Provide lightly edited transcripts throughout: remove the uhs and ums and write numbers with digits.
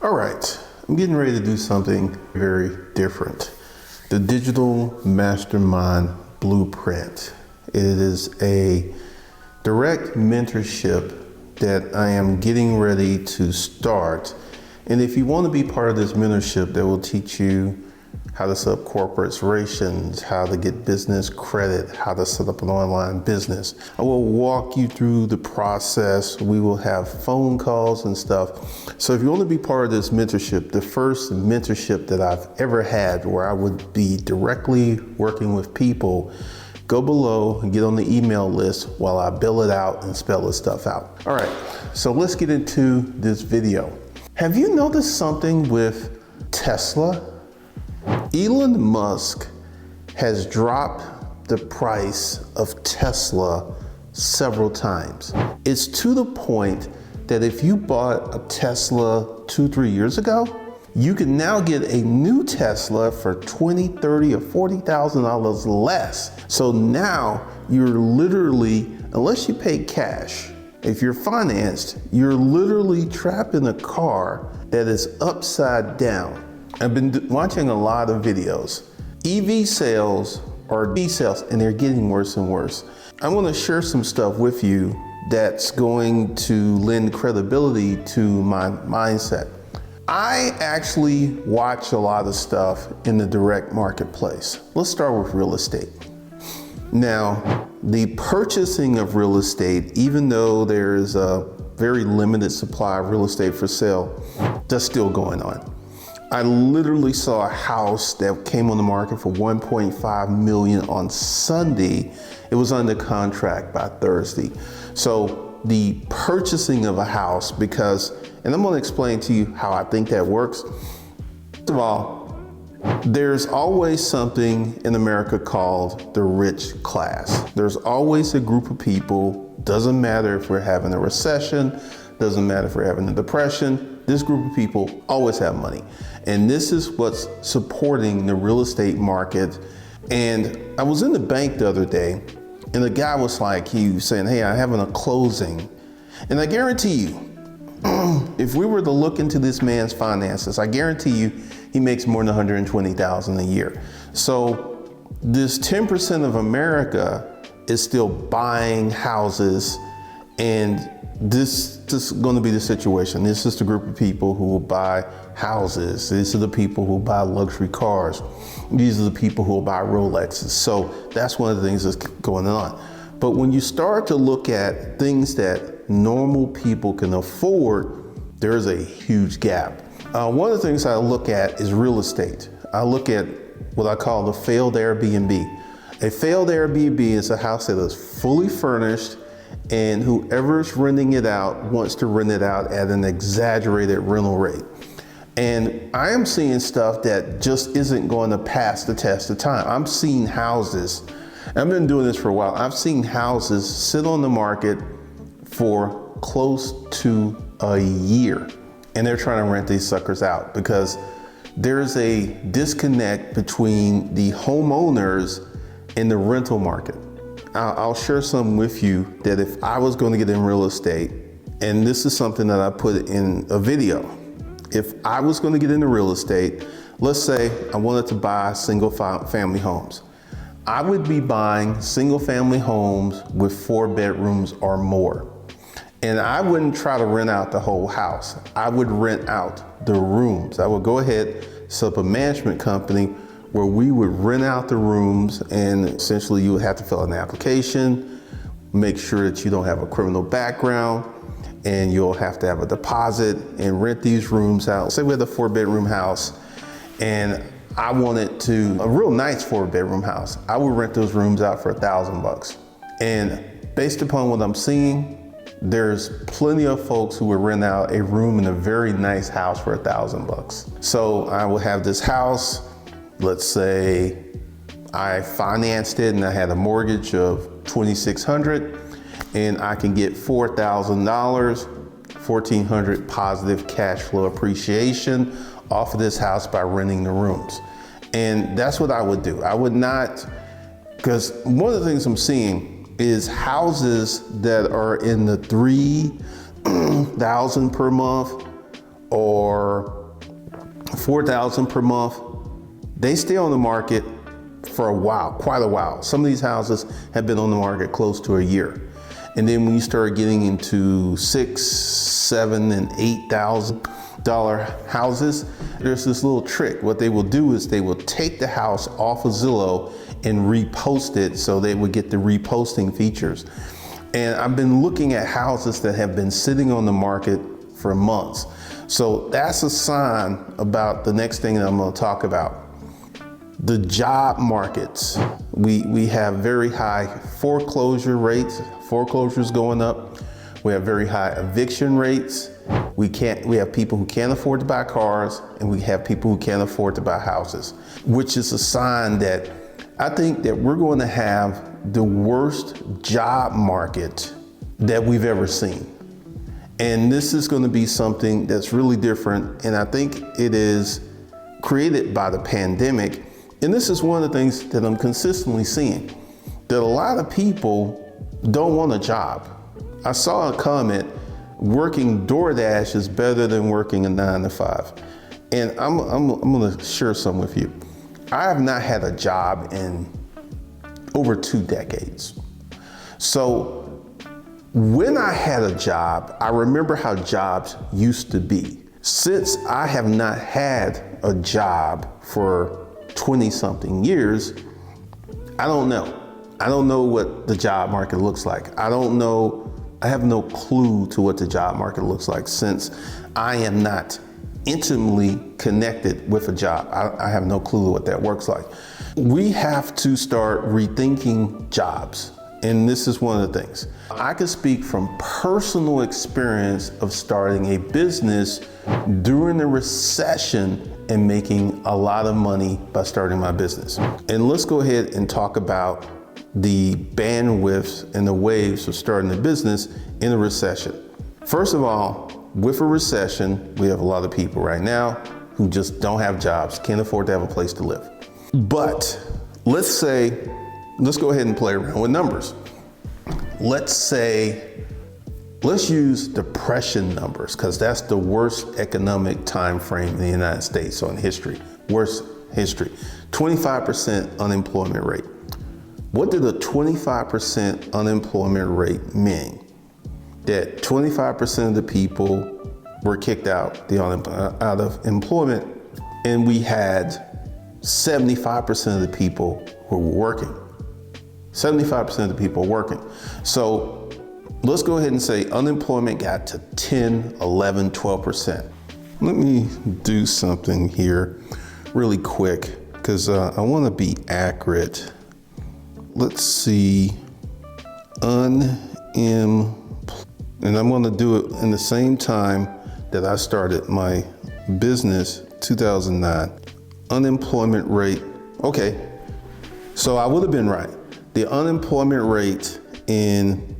All right, I'm getting ready to do something very different. The Digital Mastermind Blueprint. It is a direct mentorship that I am getting ready to start. And if you want to be part of this mentorship, that will teach you how to set up corporations, how to get business credit, how to set up an online business. I will walk you through the process. We will have phone calls and stuff. So if you want to be part of this mentorship, the first mentorship that I've ever had where I would be directly working with people, go below and get on the email list while I bill it out and spell this stuff out. All right, so let's get into this video. Have you noticed something with Tesla? Elon Musk has dropped the price of Tesla several times. It's to the point that if you bought a Tesla 2-3 years ago, you can now get a new Tesla for $20,000, $30,000 or $40,000 less. So now you're literally, unless you pay cash, if you're financed, you're literally trapped in a car that is upside down. I've been watching a lot of videos. EV sales are D sales, and they're getting worse and worse. I want to share some stuff with you that's going to lend credibility to my mindset. I actually watch a lot of stuff in the direct marketplace. Let's start with real estate. Now, the purchasing of real estate, even though there's a very limited supply of real estate for sale, that's still going on. I literally saw a house that came on the market for $1.5 million on Sunday. It was under contract by Thursday. So the purchasing of a house, because, and I'm going to explain to you how I think that works. First of all, there's always something in America called the rich class. There's always a group of people, doesn't matter if we're having a recession, doesn't matter if we're having a depression, this group of people always have money. And this is what's supporting the real estate market. And I was in the bank the other day, and the guy was like, he was saying, hey, I'm having a closing. And I guarantee you, if we were to look into this man's finances, I guarantee you he makes more than $120,000 a year. So this 10% of America is still buying houses, and this is going to be the situation. This is the group of people who will buy houses. These are the people who buy luxury cars. These are the people who will buy Rolexes. So that's one of the things that's going on. But when you start to look at things that normal people can afford, there is a huge gap. One of the things I look at is real estate. I look at what I call the failed Airbnb. A failed Airbnb is a house that is fully furnished, and whoever's renting it out wants to rent it out at an exaggerated rental rate. And I am seeing stuff that just isn't going to pass the test of time. I'm seeing houses, I've been doing this for a while, I've seen houses sit on the market for close to a year, and they're trying to rent these suckers out because there's a disconnect between the homeowners and the rental market. I'll share some with you that if I was going to get in real estate, and this is something that I put in a video, if I was going to get into real estate, let's say I wanted to buy single family homes. I would be buying single family homes with 4 bedrooms or more. And I wouldn't try to rent out the whole house. I would rent out the rooms. I would go ahead, set up a management company where we would rent out the rooms, and essentially you would have to fill out an application, make sure that you don't have a criminal background, and you'll have to have a deposit and rent these rooms out. Say we had a 4-bedroom house and I wanted to, a real nice 4-bedroom house, I would rent those rooms out for $1,000. And based upon what I'm seeing, there's plenty of folks who would rent out a room in a very nice house for $1,000. So I would have this house, let's say I financed it and I had a mortgage of $2,600, and I can get $4,000, $1,400 positive cash flow appreciation off of this house by renting the rooms. And that's what I would do. I would not, because one of the things I'm seeing is houses that are in the $3,000 per month or 4,000 per month, they stay on the market for a while, quite a while. Some of these houses have been on the market close to a year. And then when you start getting into $6,000, $7,000, and $8,000 houses, there's this little trick. What they will do is they will take the house off of Zillow and repost it so they would get the reposting features. And I've been looking at houses that have been sitting on the market for months. So that's a sign about the next thing that I'm going to talk about. The job markets. We have very high foreclosure rates, foreclosures going up. We have very high eviction rates. We have people who can't afford to buy cars, and we have people who can't afford to buy houses, which is a sign that I think that we're going to have the worst job market that we've ever seen. And this is going to be something that's really different. And I think it is created by the pandemic. And this is one of the things that I'm consistently seeing, that a lot of people don't want a job. I saw a comment, working DoorDash is better than working a 9 to 5. And I'm going to share some with you. I have not had a job in over 2 decades. So when I had a job, I remember how jobs used to be. Since I have not had a job for 20 something years, I don't know. I don't know what the job market looks like. I don't know. I have no clue to what the job market looks like since I am not intimately connected with a job. I have no clue what that works like. We have to start rethinking jobs. And this is one of the things. I can speak from personal experience of starting a business during the recession and making a lot of money by starting my business. And let's go ahead and talk about the bandwidths and the waves of starting a business in a recession. First of all, with a recession, we have a lot of people right now who just don't have jobs, can't afford to have a place to live. But let's go ahead and play around with numbers. Let's use depression numbers, because that's the worst economic time frame in the United States on history, worst history. 25% unemployment rate. What did a 25% unemployment rate mean? That 25% of the people were kicked out of employment, and we had 75% of the people who were working. 75% of the people working. So let's go ahead and say unemployment got to 10, 11, 12%. Let me do something here really quick, because I want to be accurate. Let's see, and I'm going to do it in the same time that I started my business, 2009. Unemployment rate, okay, so I would have been right. The unemployment rate in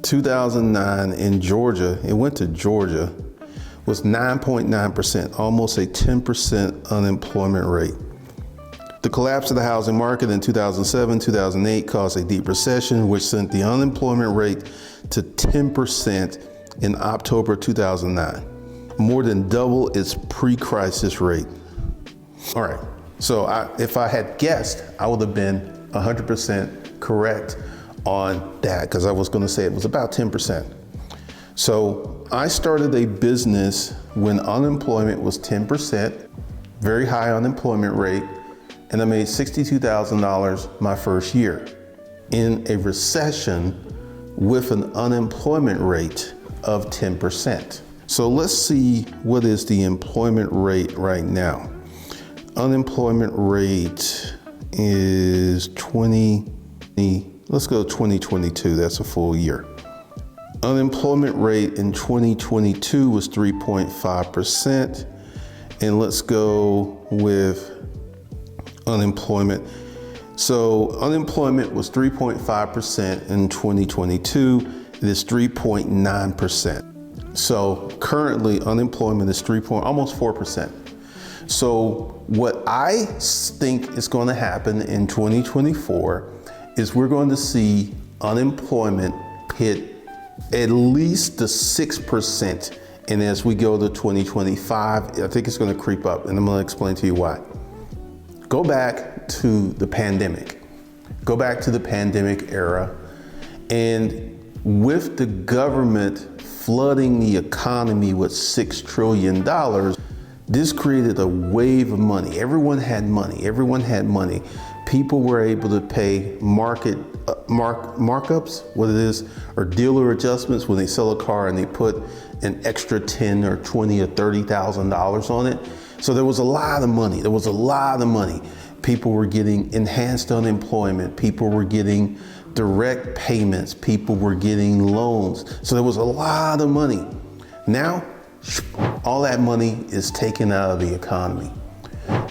2009 in Georgia, it went to Georgia, was 9.9%, almost a 10% unemployment rate. The collapse of the housing market in 2007, 2008 caused a deep recession, which sent the unemployment rate to 10% in October 2009, more than double its pre-crisis rate. All right, so if I had guessed, I would have been 100% correct on that, because I was going to say it was about 10%. So I started a business when unemployment was 10%, very high unemployment rate, and I made $62,000 my first year in a recession with an unemployment rate of 10%. So let's see, what is the employment rate right now? Unemployment rate is let's go 2022, that's a full year. Unemployment rate in 2022 was 3.5%. And let's go with unemployment. So unemployment was 3.5% in 2022. It is 3.9%. So currently unemployment is almost 4%. So what I think is going to happen in 2024 is we're going to see unemployment hit at least the 6% And as we go to 2025, I think it's going to creep up, and I'm going to explain to you why. Go back to the pandemic. Go back to the pandemic era, and with the government flooding the economy with $6 trillion, this created a wave of money. Everyone had money. Everyone had money. People were able to pay markups, what it is, or dealer adjustments when they sell a car and they put an extra $10 or $20 or $30,000 on it. So there was a lot of money. There was a lot of money. People were getting enhanced unemployment. People were getting direct payments. People were getting loans. So there was a lot of money. Now, all that money is taken out of the economy.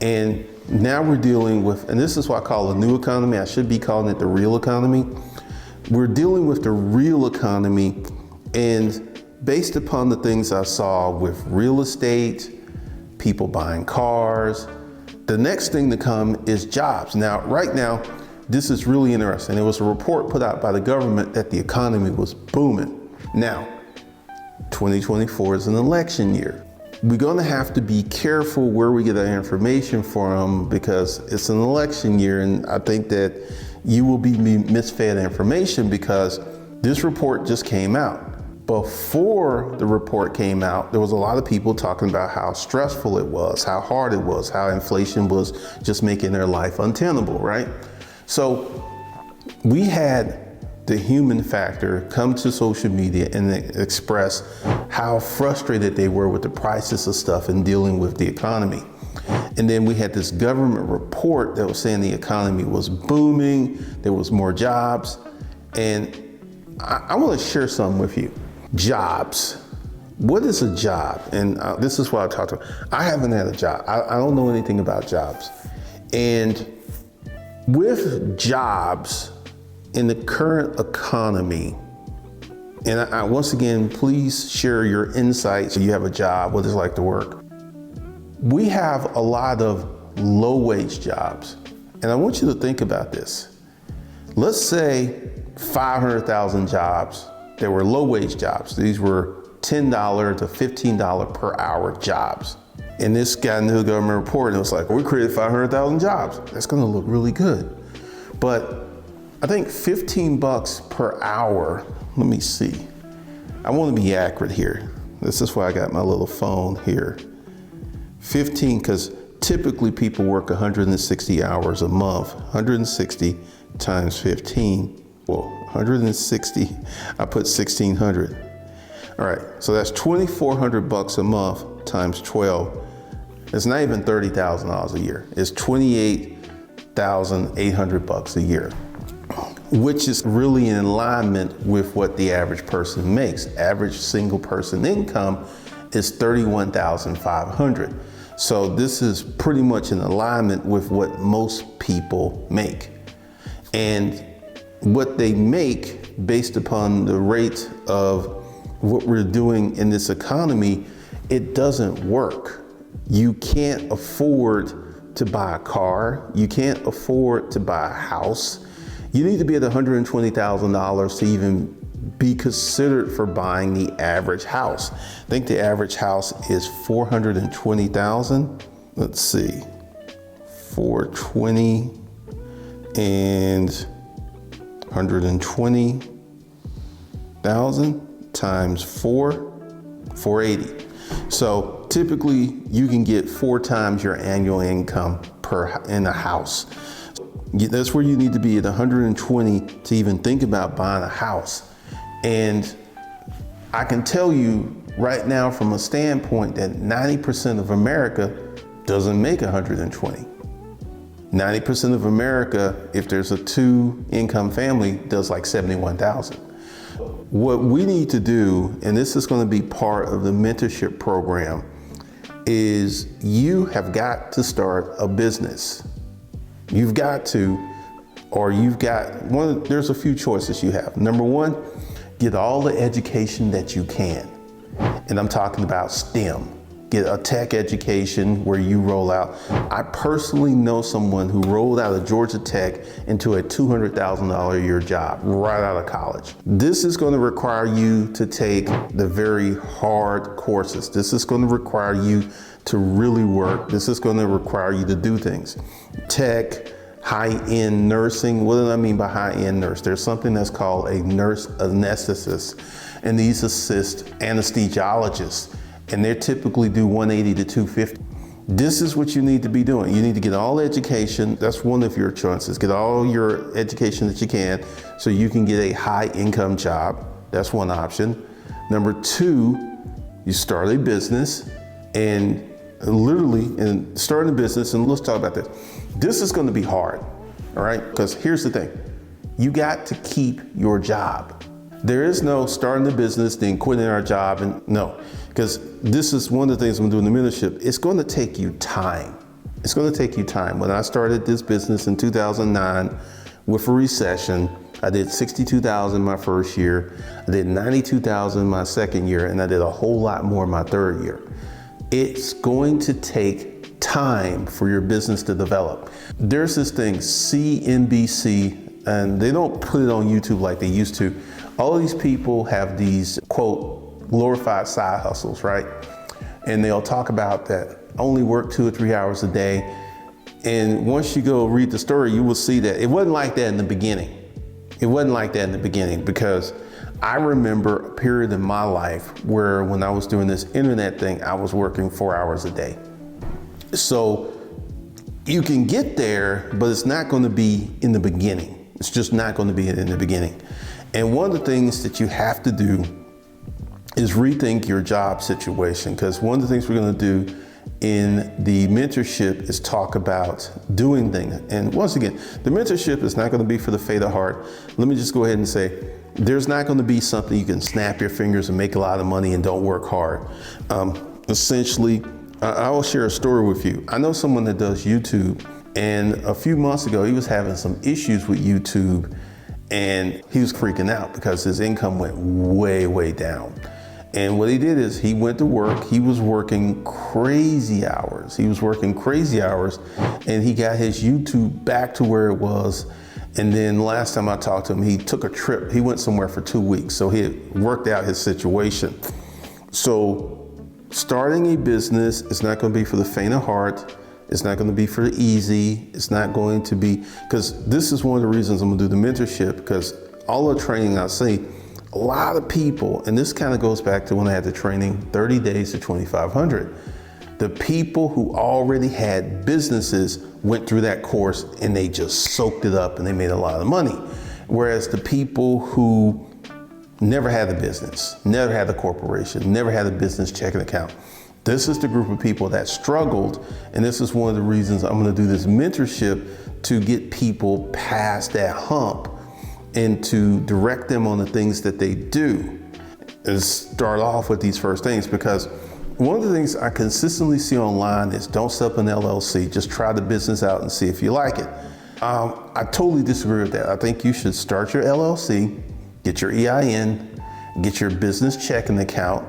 And now we're dealing with, and this is what I call a new economy. I should be calling it the real economy. We're dealing with the real economy, and based upon the things I saw with real estate, people buying cars, the next thing to come is jobs. Now, right now, this is really interesting. There was a report put out by the government that the economy was booming. Now, 2024 is an election year. We're going to have to be careful where we get our information from because it's an election year, and I think that you will be misfed information because this report just came out. Before the report came out, there was a lot of people talking about how stressful it was, how hard it was, how inflation was just making their life untenable, right? So we had the human factor come to social media and express how frustrated they were with the prices of stuff and dealing with the economy. And then we had this government report that was saying the economy was booming, there was more jobs. And I want to share something with you. Jobs. What is a job? And this is what I talked about. I haven't had a job. I don't know anything about jobs. And with jobs in the current economy, and I once again, please share your insights. You have a job, what it's like to work. We have a lot of low-wage jobs. And I want you to think about this. Let's say 500,000 jobs. They were low-wage jobs. These were $10 to $15 per hour jobs. And this guy knew the government report and it was like, we created 500,000 jobs. That's gonna look really good. But I think $15 per hour, let me see. I wanna be accurate here. This is why I got my little phone here. 15, because typically people work 160 hours a month. 160 times 15, well, 160, I put 1,600. All right, so that's $2,400 a month times 12. It's not even $30,000 a year. It's $28,800 a year, which is really in alignment with what the average person makes. Average single person income is $31,500. So this is pretty much in alignment with what most people make. And what they make based upon the rate of what we're doing in this economy, it doesn't work. You can't afford to buy a car. You can't afford to buy a house. You need to be at $120,000 to even be considered for buying the average house. I think the average house is $420,000. Let's see, 420 and 120,000 times 480. So typically you can get 4 times your annual income in a house. That's where you need to be at 120 to even think about buying a house. And I can tell you right now from a standpoint that 90% of America doesn't make 120. 90% of America, if there's a 2-income family, does like 71,000. What we need to do, and this is going to be part of the mentorship program, is you have got to start a business. You've got to, or you've got there's a few choices you have. Number one, get all the education that you can. And I'm talking about STEM. get a tech education where you roll out. I personally know someone who rolled out of Georgia Tech into a $200,000 a year job right out of college. This is going to require you to take the very hard courses. This is going to require you to really work. This is going to require you to do things. Tech, high-end nursing. What do I mean by high-end nurse? There's something that's called a nurse anesthetist, and these assist anesthesiologists, and they typically do 180 to 250. This is what you need to be doing. You need to get all education. That's one of your choices. Get all your education that you can so you can get a high-income job. That's one option. Number two, you start a business, and literally, in starting a business, and let's talk about this. This is going to be hard, all right? Because here's the thing. You got to keep your job. There is no starting a business, then quitting our job, and no. Because this is one of the things I'm doing in the mentorship. It's going to take you time. It's going to take you time. When I started this business in 2009 with a recession, I did $62,000 my first year. I did $92,000 my second year, and I did a whole lot more my third year. It's going to take time for your business to develop. There's this thing, CNBC, and they don't put it on YouTube like they used to. All of these people have these, quote, glorified side hustles, right? And they'll talk about that, only work 2 or 3 hours a day. And once you go read the story, you will see that it wasn't like that in the beginning. It wasn't like that in the beginning, because I remember a period in my life where when I was doing this internet thing, I was working 4 hours a day. So you can get there, but it's not going to be in the beginning. It's just not going to be in the beginning. And one of the things that you have to do is rethink your job situation, because one of the things we're going to do in the mentorship is talk about doing things. And once again, the mentorship is not going to be for the faint of heart. Let me just go ahead and say, there's not going to be something you can snap your fingers and make a lot of money and don't work hard. Essentially, I will share a story with you. I know someone that does YouTube, and a few months ago, he was having some issues with YouTube, and he was freaking out because his income went way, way down. And what he did is he went to work. He was working crazy hours. And he got his YouTube back to where it was. And then last time I talked to him, he took a trip. He went somewhere for 2 weeks. So he had worked out his situation. So starting a business is not going to be for the faint of heart. It's not going to be for the easy. It's not going to be, because this is one of the reasons I'm going to do the mentorship, because all the training I see, a lot of people, and this kind of goes back to when I had the training, 30 days to 2,500. The people who already had businesses went through that course and they just soaked it up and they made a lot of money. Whereas the people who never had a business, never had a corporation, never had a business checking account, this is the group of people that struggled. And this is one of the reasons I'm going to do this mentorship, to get people past that hump and to direct them on the things that they do, and start off with these first things. Because one of the things I consistently see online is don't set up an LLC, just try the business out and see if you like it. I totally disagree with that. I think you should start your LLC, get your EIN, get your business checking account.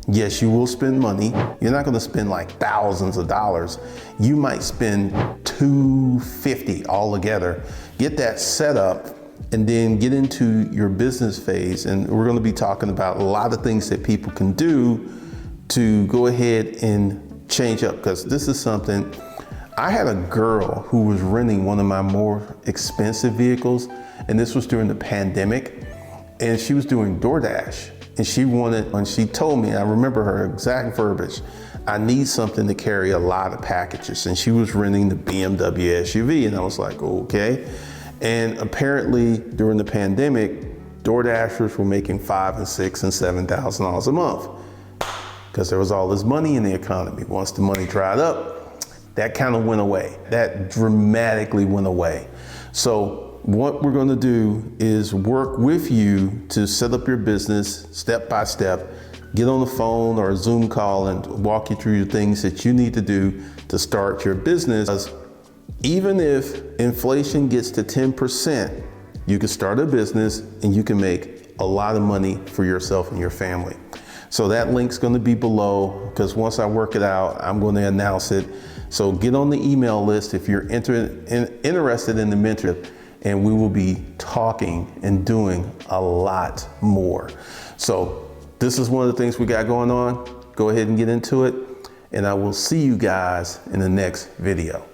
Yes, you will spend money. You're not gonna spend like thousands of dollars. You might spend $250 all together. Get that set up, and then get into your business phase. And we're going to be talking about a lot of things that people can do to go ahead and change up, because this is something. I had a girl who was renting one of my more expensive vehicles, and this was during the pandemic, and she was doing DoorDash. And she wanted, when she told me, I remember her exact verbiage, I need something to carry a lot of packages. And she was renting the BMW SUV, and I was like, okay. And apparently during the pandemic, DoorDashers were making $5,000 and $6,000 and $7,000 a month, because there was all this money in the economy. Once the money dried up, that kind of went away. That dramatically went away. So what we're going to do is work with you to set up your business step by step. Get on the phone or a Zoom call and walk you through the things that you need to do to start your business. Even if inflation gets to 10%, you can start a business and you can make a lot of money for yourself and your family. So that link's going to be below, because once I work it out, I'm going to announce it. So get on the email list if you're interested in the mentorship, and we will be talking and doing a lot more. So this is one of the things we got going on. Go ahead and get into it, and I will see you guys in the next video.